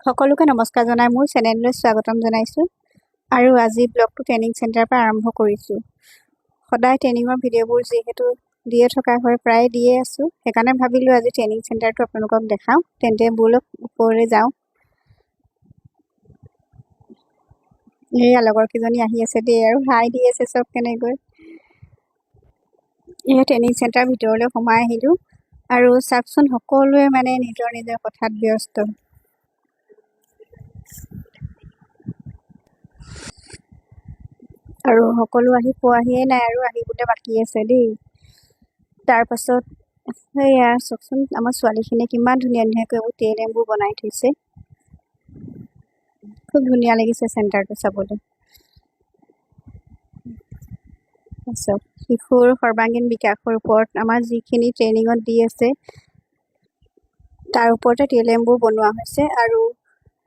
সকলোকে নমস্কাৰ জনাই মোৰ চেনেললৈ স্বাগতম জনাইছোঁ আৰু আজি ব্লগটো ট্ৰেইনিং চেণ্টাৰৰ পৰা আৰম্ভ কৰিছোঁ। সদায় ট্ৰেইনিঙৰ ভিডিঅ'বোৰ যিহেতু দিয়ে থকা হয়, প্ৰায় দিয়ে আছোঁ, সেইকাৰণে ভাবিলোঁ আজি ট্ৰেইনিং চেণ্টাৰটো আপোনালোকক দেখাওঁ। তেন্তে ব'লক ওপৰলৈ যাওঁ। এয়া লগৰকেইজনী আহি আছে দেই আৰু হাই দি আছে চব কেনেকৈ। এয়া ট্ৰেইনিং চেণ্টাৰৰ ভিতৰলৈ সোমাই আহিলোঁ আৰু চাওকচোন সকলোৱে মানে নিজৰ নিজৰ কথাত ব্যস্ত। আৰু সকলো আহি পোৱাহিয়ে নাই আৰু আহিবলৈ বাকী আছে দেই। তাৰপাছত সেয়া চাওকচোন আমাৰ ছোৱালীখিনিয়ে কিমান ধুনীয়া ধুনীয়াকৈ এইবোৰ টেইলেমবোৰ বনাই থৈছে। খুব ধুনীয়া লাগিছে চেণ্টাৰটো চাবলৈ। তাৰপিছত শিশুৰ সৰ্বাংগীন বিকাশৰ ওপৰত আমাৰ যিখিনি ট্ৰেইনিঙত দি আছে তাৰ ওপৰতে টেইলেমবোৰ বনোৱা হৈছে আৰু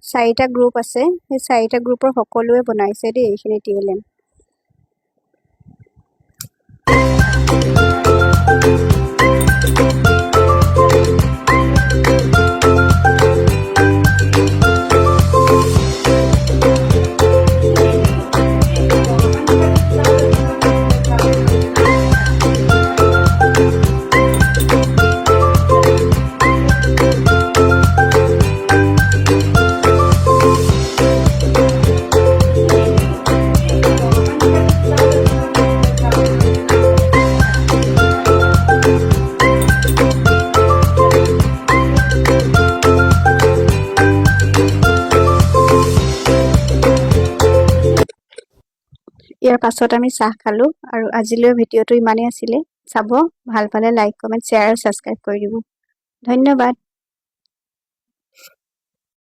4টা গ্ৰুপ আছে, সেই 4টা গ্ৰুপৰ সকলোৱে বনাইছে দেই এইখিনি টেইলেম। ইয়াৰ পাছত আমি চাহ খালোঁ আৰু আজিলৈ ভিডিঅ'টো ইমানেই আছিলে। চাব, ভাল পালে লাইক, কমেণ্ট, শ্বেয়াৰ আৰু ছাবস্ক্ৰাইব কৰি দিব। ধন্যবাদ।